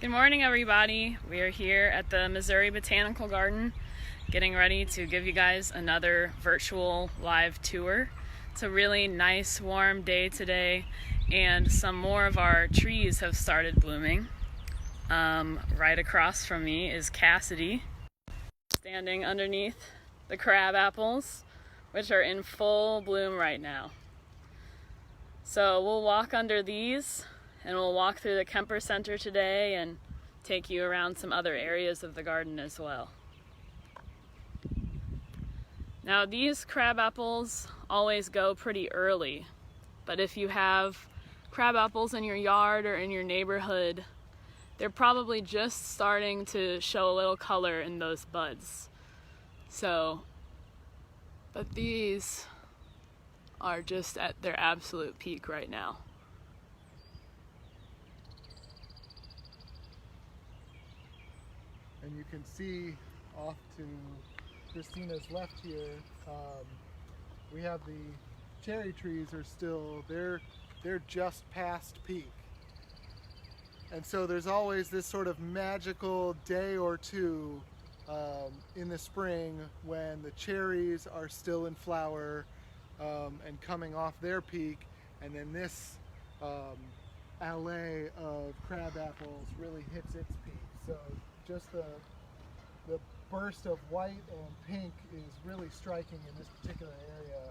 Good morning, everybody. We are here at the Missouri Botanical Garden getting ready to give you guys another virtual live tour. It's a really nice warm day today and some more of our trees have started blooming. Right across from me is Cassidy standing underneath the crabapples, which are in full bloom right now. So we'll walk under these and we'll walk through the Kemper Center today and take you around some other areas of the garden as well. Now these crabapples always go pretty early, but if you have crabapples in your yard or in your neighborhood, they're probably just starting to show a little color in those buds. But these are just at their absolute peak right now. And you can see off to Kristina's left here, we have the cherry trees are still, they're just past peak. And so there's always this sort of magical day or two in the spring when the cherries are still in flower and coming off their peak, and then this allée of crabapples really hits its peak. So just the burst of white and pink is really striking in this particular area,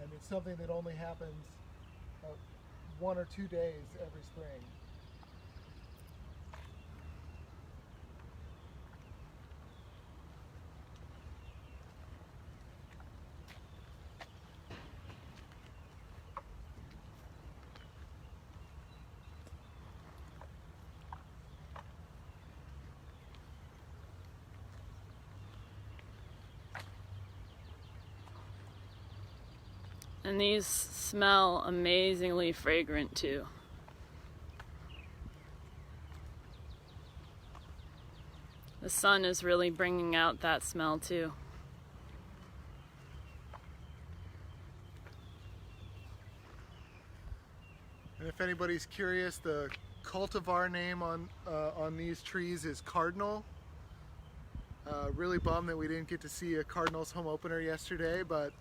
and it's something that only happens 1 or 2 days every spring. And these smell amazingly fragrant too. The sun is really bringing out that smell too. And if anybody's curious, the cultivar name on these trees is Cardinal. Really bummed that we didn't get to see a Cardinals home opener yesterday, but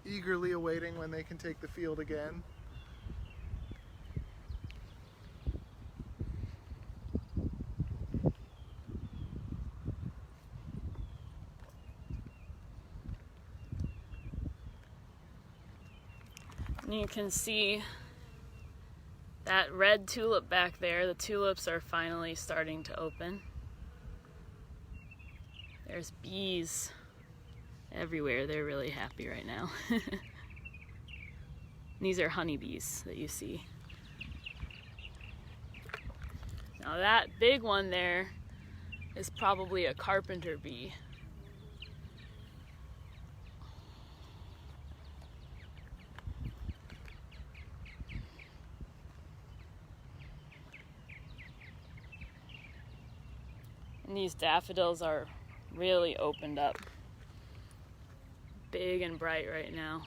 eagerly awaiting when they can take the field again. And you can see that red tulip back there. The tulips are finally starting to open. There's bees everywhere. They're really happy right now. These are honeybees that you see. Now that big one there is probably a carpenter bee. And these daffodils are really opened up. Big and bright right now.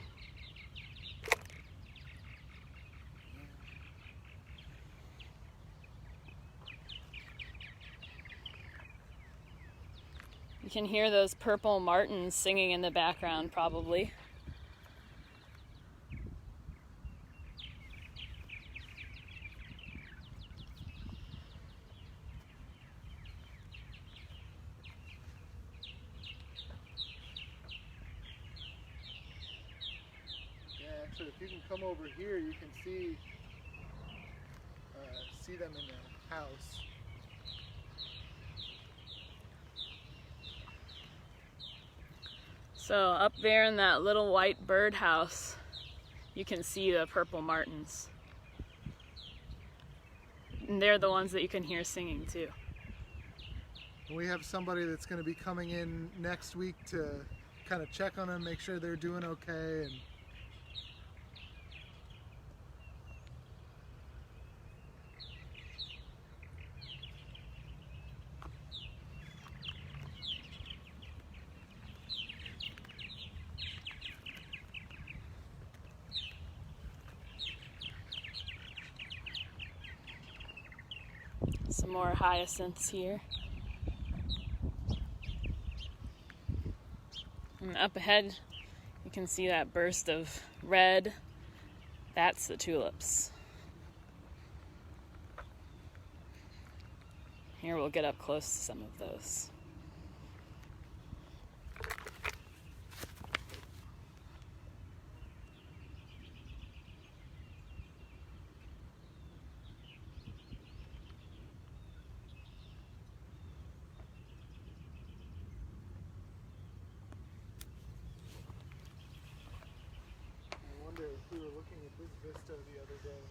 You can hear those purple martins singing in the background probably. Actually, if you can come over here, you can see them in the house. So up there in that little white birdhouse, you can see the purple martins. And they're the ones that you can hear singing too. We have somebody that's going to be coming in next week to kind of check on them, make sure they're doing okay. And Some more hyacinths here. And up ahead, you can see that burst of red. That's the tulips. Here we'll get up close to some of those. I wonder if we were looking at this vista the other day.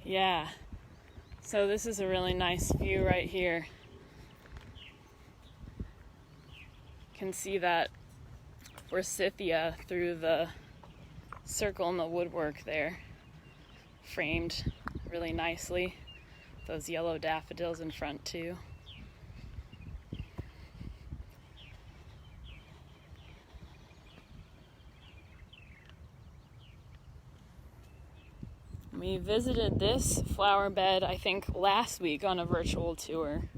Yeah. So this is a really nice view right here. You can see that forsythia through the circle in the woodwork there, framed really nicely. Those yellow daffodils in front too. We visited this flower bed, I think, last week on a virtual tour.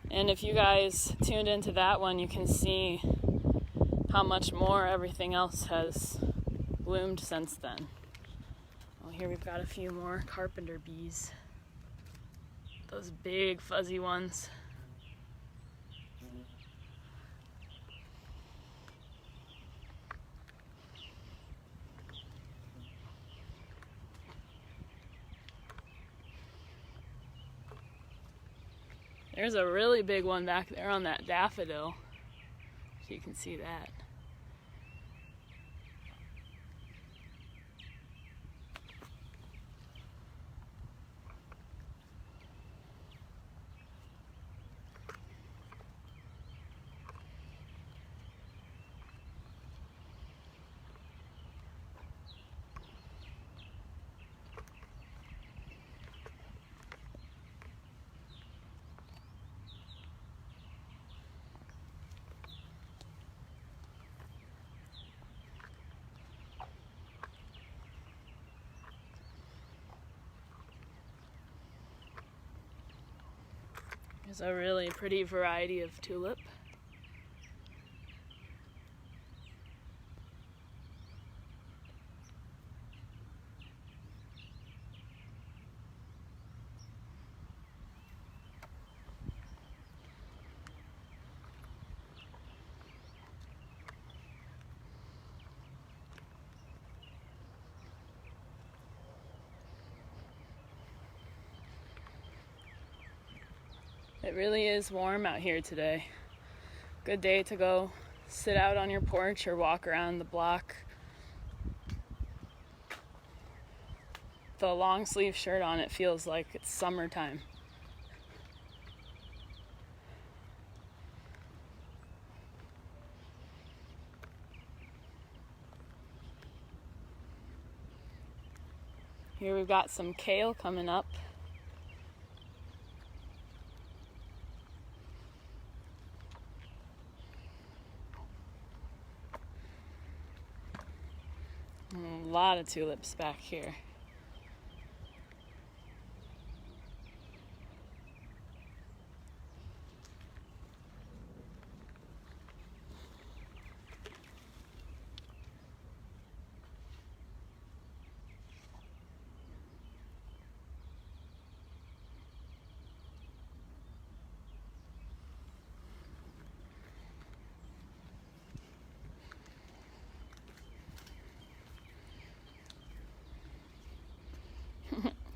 And if you guys tuned into that one, you can see how much more everything else has bloomed since then. Well, here we've got a few more carpenter bees. Those big fuzzy ones. There's a really big one back there on that daffodil. So you can see that. There's a really pretty variety of tulip. It really is warm out here today. Good day to go sit out on your porch or walk around the block. The long sleeve shirt on, it feels like it's summertime. Here we've got some kale coming up. A lot of tulips back here.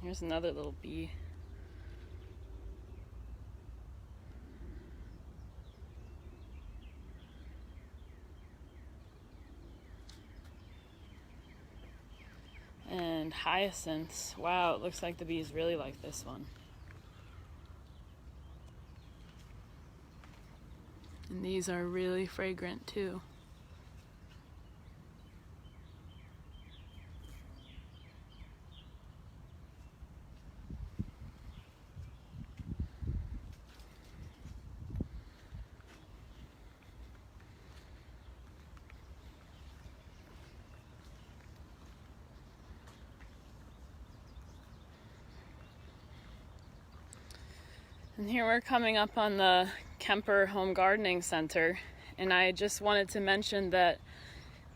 Here's another little bee. And hyacinths. Wow, it looks like the bees really like this one. And these are really fragrant too. And here we're coming up on the Kemper Home Gardening Center, and I just wanted to mention that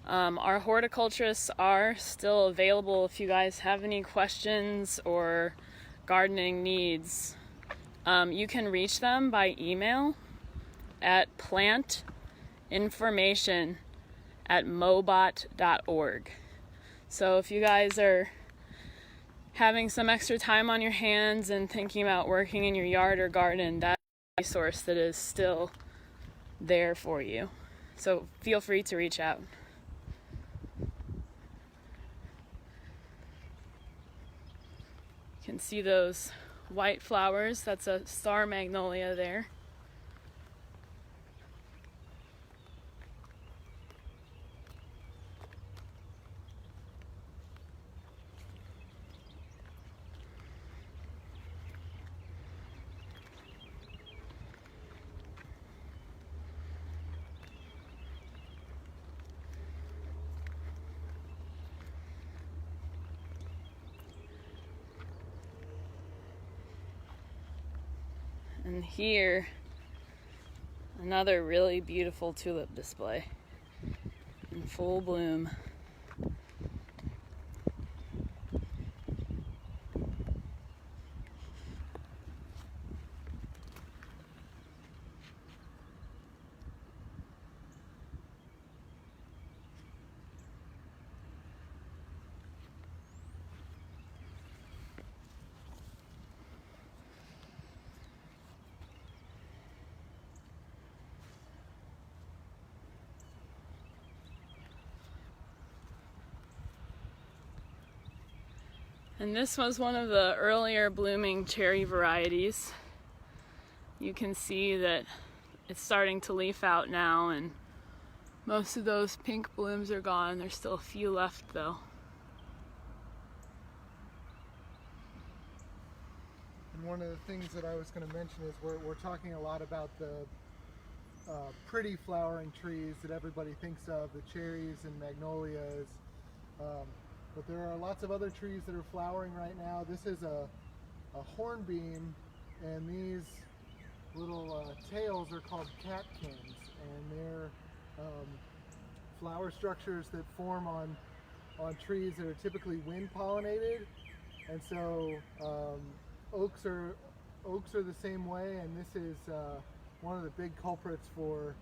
our horticulturists are still available if you guys have any questions or gardening needs. You can reach them by email at plantinformation@mobot.org. So if you guys are having some extra time on your hands and thinking about working in your yard or garden, that's a resource that is still there for you. So feel free to reach out. You can see those white flowers. That's a star magnolia there. And here, another really beautiful tulip display in full bloom. And this was one of the earlier blooming cherry varieties. You can see that it's starting to leaf out now, and most of those pink blooms are gone. There's still a few left though. And one of the things that I was going to mention is we're talking a lot about the pretty flowering trees that everybody thinks of, the cherries and magnolias. But there are lots of other trees that are flowering right now. This is a hornbeam, and these little tails are called catkins, and they're flower structures that form on trees that are typically wind pollinated. And so oaks are the same way, and this is one of the big culprits for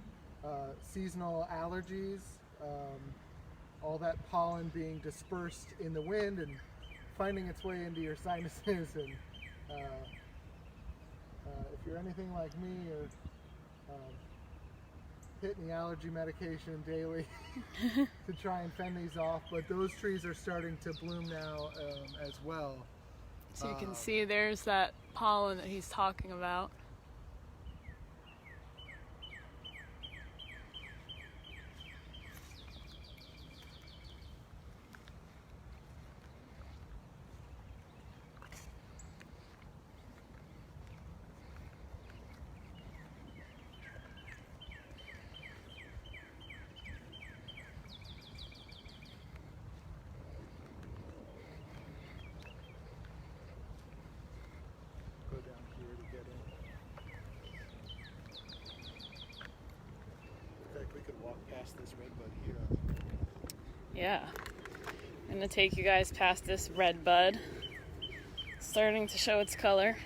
seasonal allergies. All that pollen being dispersed in the wind and finding its way into your sinuses, and if you're anything like me, you're hitting the allergy medication daily to try and fend these off. But those trees are starting to bloom now as well. So you can see there's that pollen that he's talking about. We could walk past this redbud here. Yeah. I'm gonna take you guys past this redbud. Starting to show its color.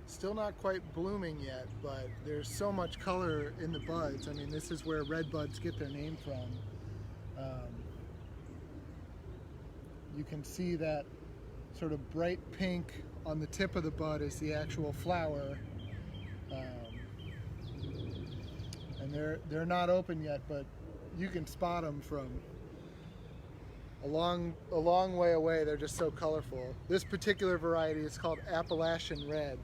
Still not quite blooming yet, but there's so much color in the buds. I mean, this is where redbuds get their name from. You can see that sort of bright pink on the tip of the bud is the actual flower. And they're not open yet, but you can spot them from a long way away. They're just so colorful. This particular variety is called Appalachian Red.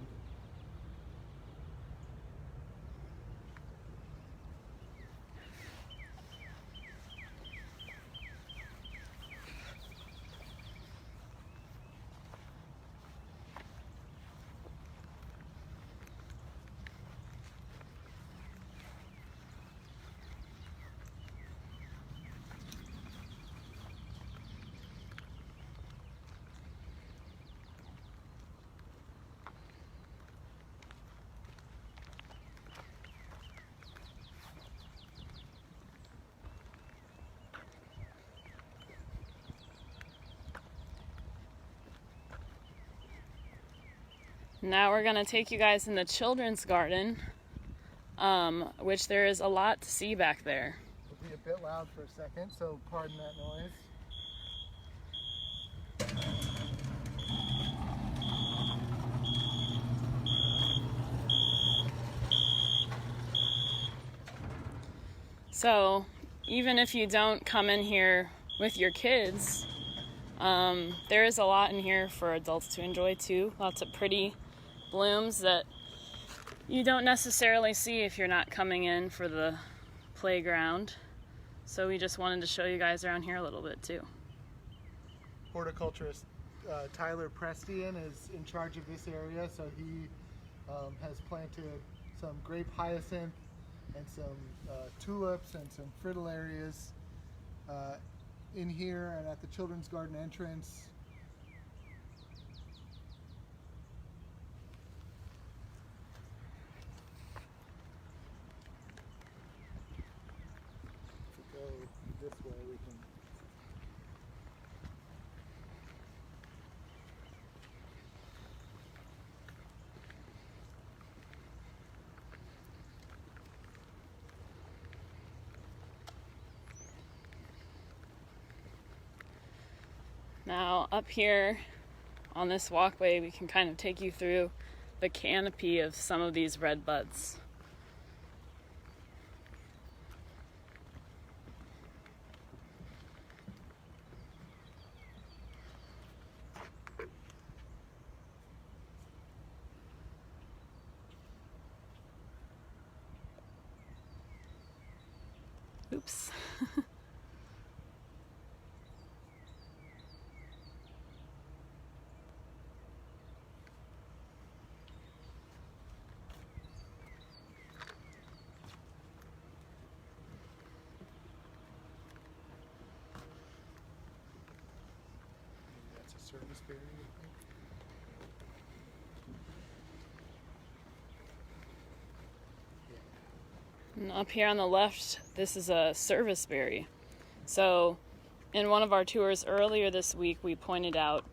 Now we're gonna take you guys in the children's garden, which there is a lot to see back there. It'll be a bit loud for a second, so pardon that noise. So even if you don't come in here with your kids, there is a lot in here for adults to enjoy too. Lots of pretty blooms that you don't necessarily see if you're not coming in for the playground. So we just wanted to show you guys around here a little bit too. Horticulturist Tyler Prestian is in charge of this area, so he has planted some grape hyacinth and some tulips and some fritillarias in here and at the children's garden entrance. If we go this way, we can. Now up here on this walkway, we can kind of take you through the canopy of some of these red buds. Oops. Service berry, I think. And up here on the left, this is a service berry. So in one of our tours earlier this week, we pointed out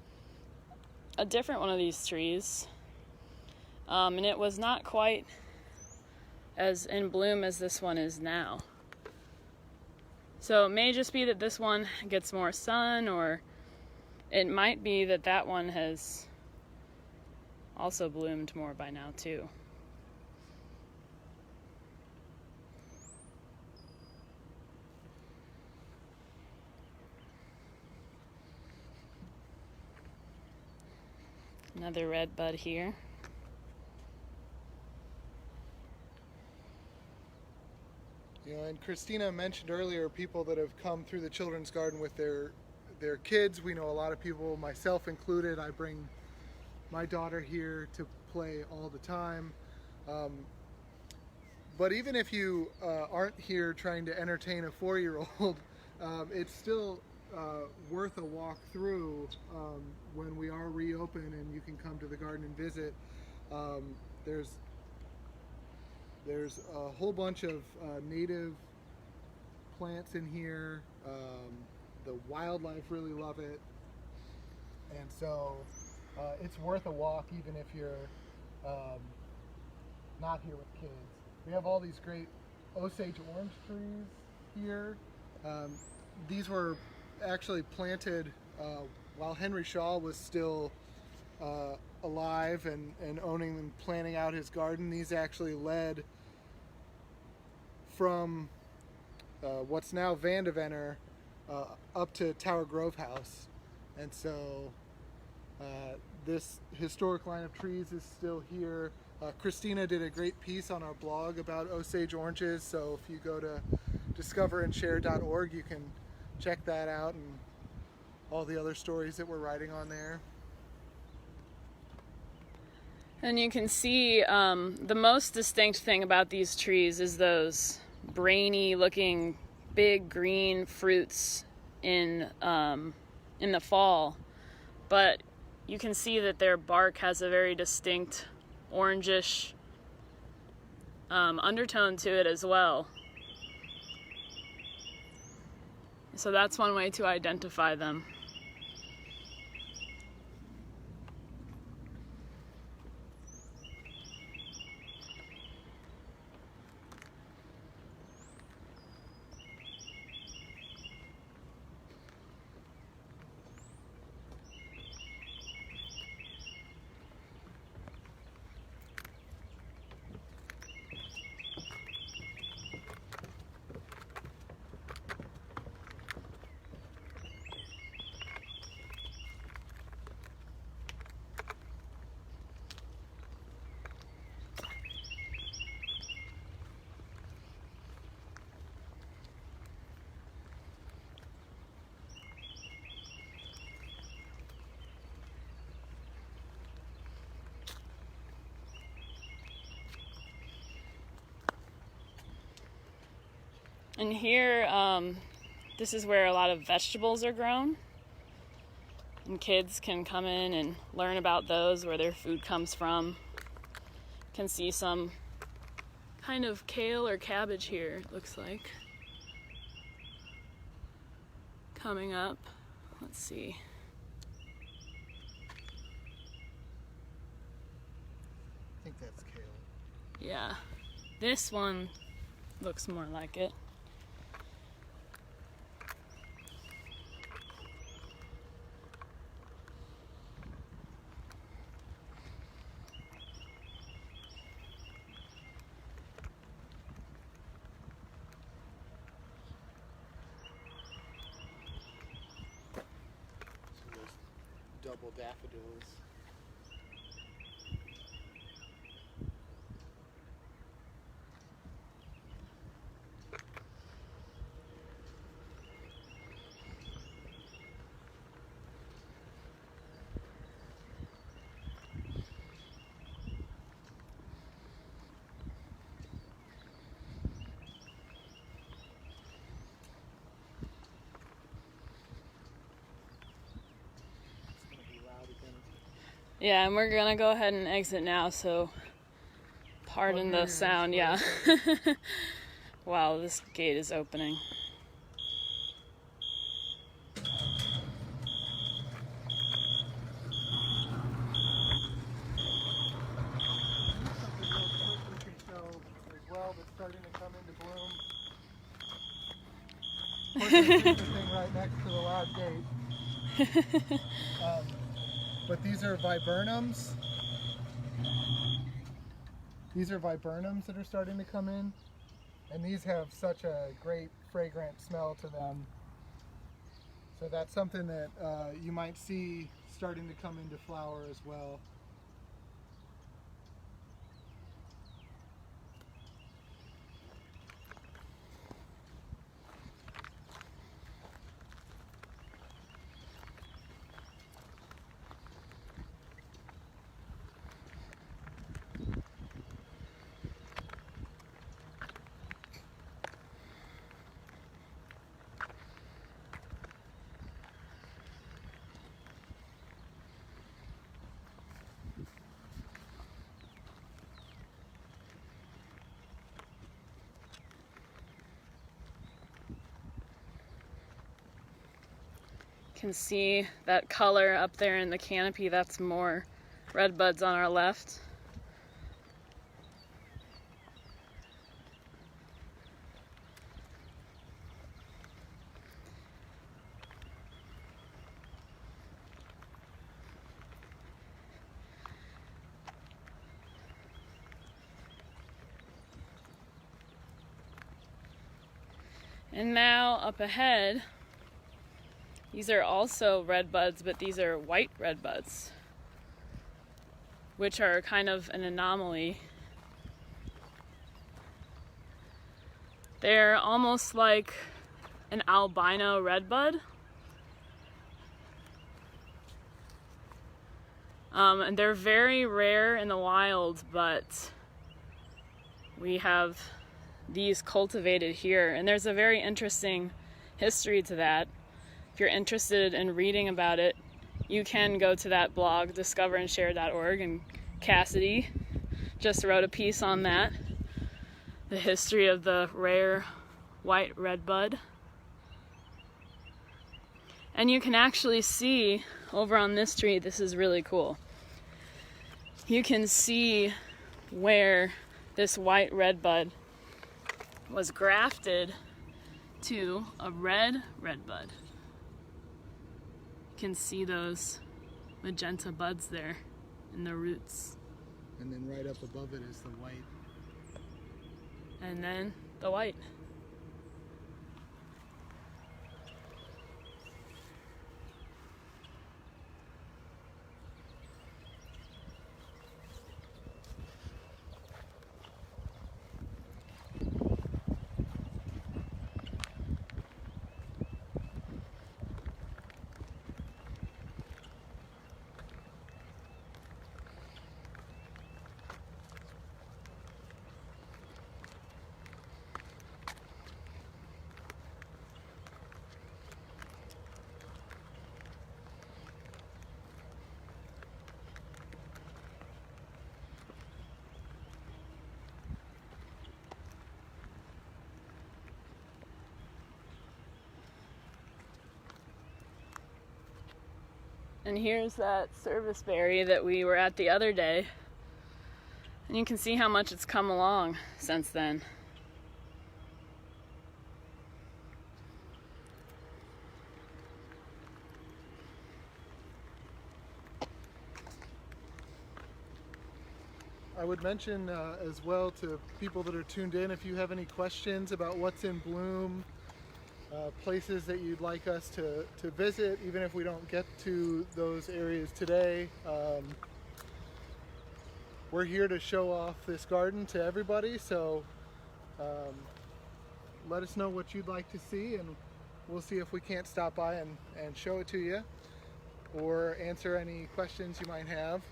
a different one of these trees. And it was not quite as in bloom as this one is now. So it may just be that this one gets more sun, or it might be that that one has also bloomed more by now too. Another red bud here. You know, and Kristina mentioned earlier people that have come through the children's garden with their kids. We know a lot of people, myself included. I bring my daughter here to play all the time. But even if you aren't here trying to entertain a 4-year-old, it's still worth a walk through when we are reopened and you can come to the garden and visit. There's a whole bunch of native plants in here. The wildlife really love it, and so it's worth a walk even if you're not here with kids. We have all these great Osage orange trees here. These were actually planted while Henry Shaw was still alive and owning and planning out his garden. These actually led from what's now Vandevenner up to Tower Grove House, and so this historic line of trees is still here. Kristina did a great piece on our blog about Osage oranges, so if you go to discoverandshare.org you can check that out and all the other stories that we're writing on there. And you can see the most distinct thing about these trees is those brainy looking big green fruits in the fall, but you can see that their bark has a very distinct orangish undertone to it as well. So that's one way to identify them. And here, this is where a lot of vegetables are grown. And kids can come in and learn about those, where their food comes from. Can see some kind of kale or cabbage here, it looks like. Coming up. Let's see. I think that's kale. Yeah. This one looks more like it. Double daffodils. Yeah, and we're gonna go ahead and exit now, so pardon the sound, yeah. Wow, this gate is opening. As well, that's starting to come into bloom. Of course, there's the thing right next to the loud gate. But these are viburnums. These are viburnums that are starting to come in. And these have such a great fragrant smell to them. So that's something that you might see starting to come into flower as well. Can see that color up there in the canopy. That's more redbuds on our left. And now up ahead, these are also redbuds, but these are white redbuds, which are kind of an anomaly. They're almost like an albino redbud. And they're very rare in the wild, but we have these cultivated here. And there's a very interesting history to that. If you're interested in reading about it, you can go to that blog, discoverandshare.org, and Cassidy just wrote a piece on that, the history of the rare white redbud. And you can actually see over on this tree, this is really cool. You can see where this white redbud was grafted to a red redbud. You can see those magenta buds there in the roots. And then right up above it is the white. And then the white. And here's that serviceberry that we were at the other day. And you can see how much it's come along since then. I would mention as well to people that are tuned in, if you have any questions about what's in bloom, places that you'd like us to visit, even if we don't get to those areas today. We're here to show off this garden to everybody, so let us know what you'd like to see, and we'll see if we can't stop by and show it to you or answer any questions you might have.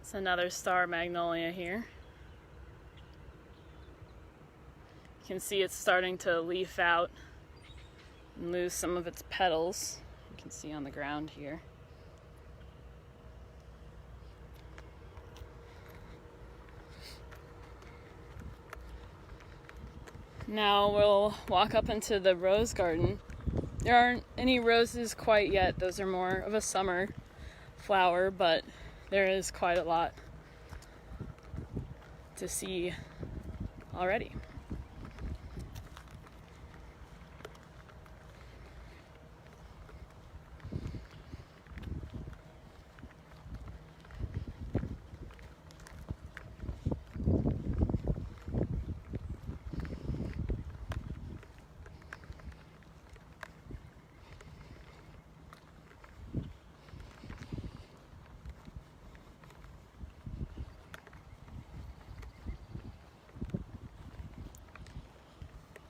It's another star magnolia here. You can see it's starting to leaf out and lose some of its petals. You can see on the ground here. Now we'll walk up into the rose garden. There aren't any roses quite yet. Those are more of a summer flower, but there is quite a lot to see already.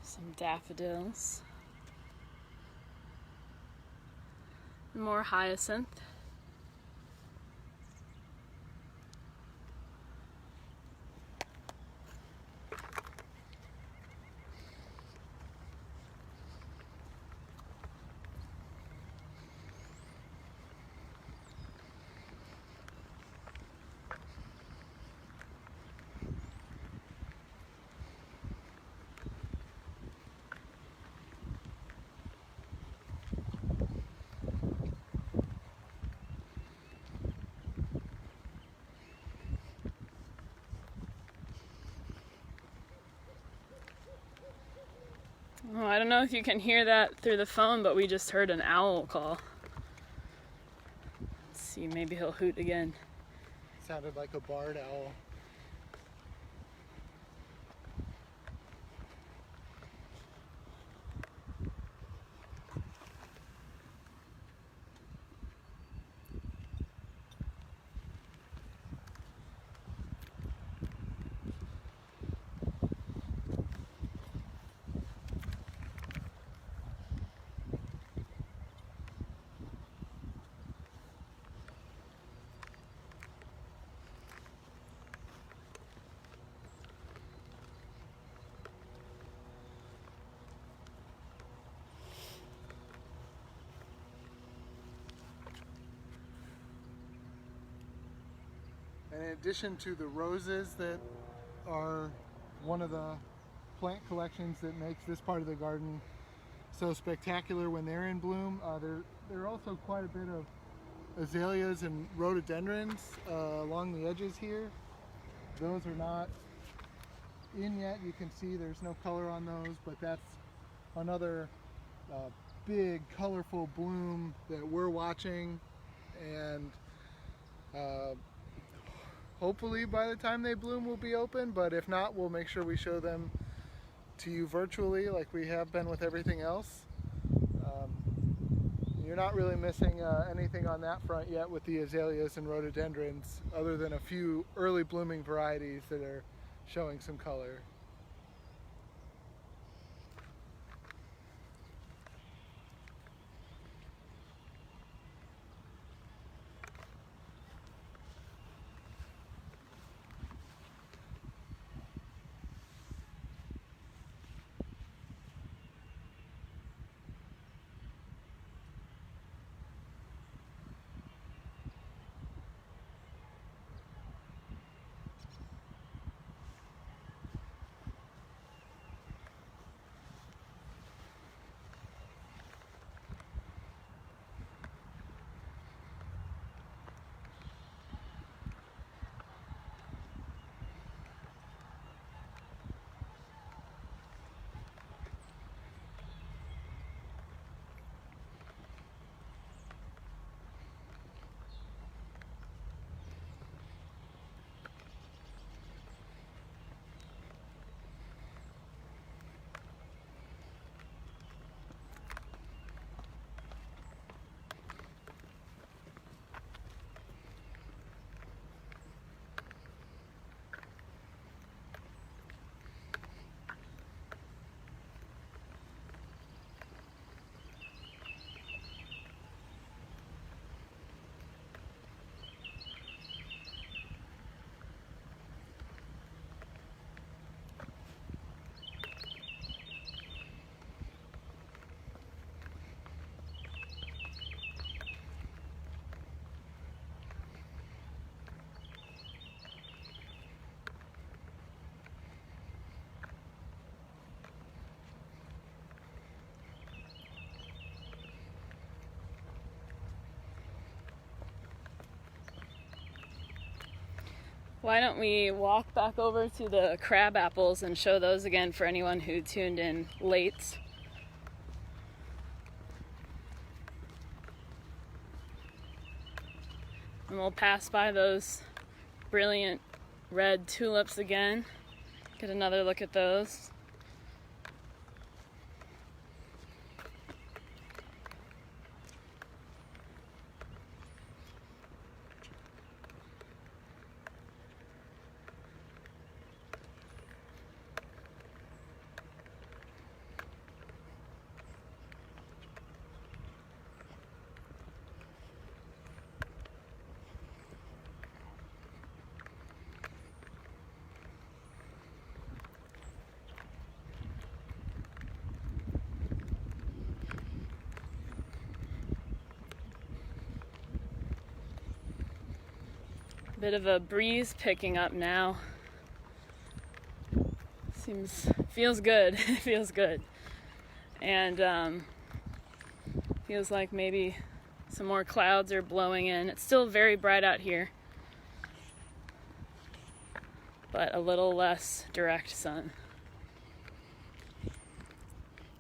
Some daffodils, more hyacinth. Oh, I don't know if you can hear that through the phone, but we just heard an owl call. Let's see, maybe he'll hoot again. Sounded like a barred owl. And in addition to the roses that are one of the plant collections that makes this part of the garden so spectacular when they're in bloom, there are also quite a bit of azaleas and rhododendrons along the edges here. Those are not in yet. You can see there's no color on those, but that's another big colorful bloom that we're watching, and hopefully by the time they bloom we'll be open, but if not, we'll make sure we show them to you virtually like we have been with everything else. You're not really missing anything on that front yet with the azaleas and rhododendrons, other than a few early blooming varieties that are showing some color. Why don't we walk back over to the crabapples and show those again for anyone who tuned in late. And we'll pass by those brilliant red tulips again. Get another look at those. Bit of a breeze picking up now. Feels good. It feels good. And feels like maybe some more clouds are blowing in. It's still very bright out here, but a little less direct sun.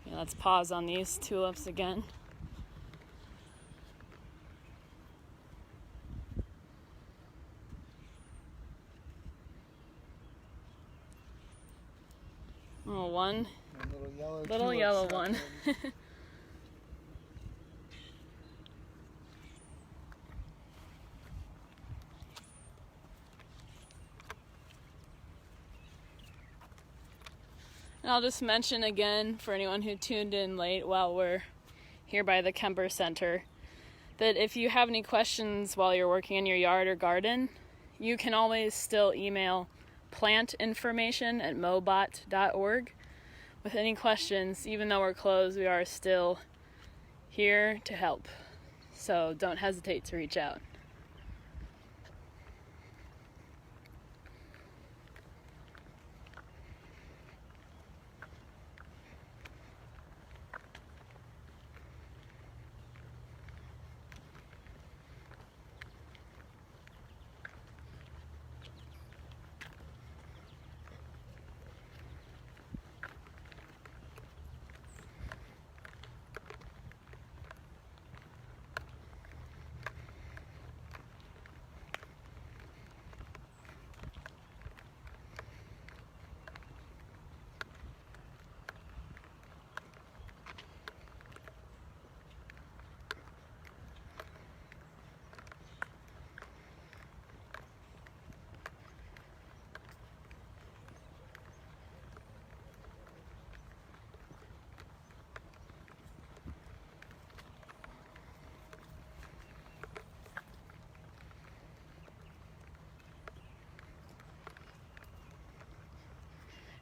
Yeah, let's pause on these tulips again. Oh, one little yellow one. And I'll just mention again for anyone who tuned in late while we're here by the Kemper Center, that if you have any questions while you're working in your yard or garden, you can always still email plantinformation@mobot.org with any questions. Even though we're closed, we are still here to help. So don't hesitate to reach out.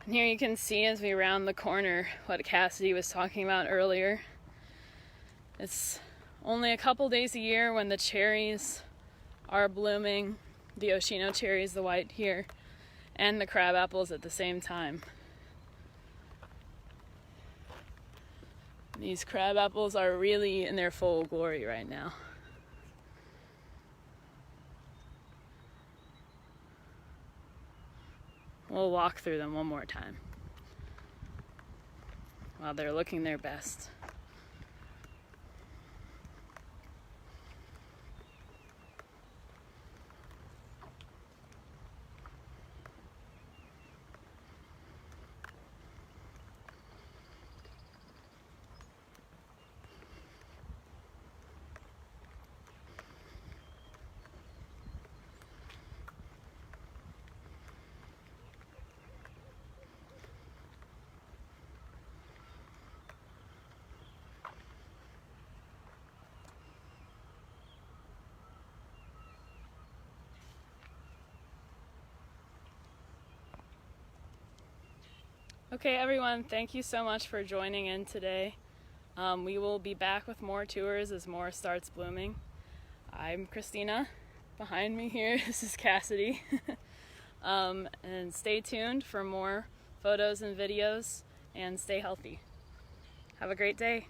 And here you can see as we round the corner what Cassidy was talking about earlier. It's only a couple days a year when the cherries are blooming, the Oshino cherries, the white here, and the crabapples at the same time. These crabapples are really in their full glory right now. We'll walk through them one more time while they're looking their best. Okay, everyone, thank you so much for joining in today. We will be back with more tours as more starts blooming. I'm Kristina. Behind me here, this is Cassidy. And stay tuned for more photos and videos, and stay healthy. Have a great day.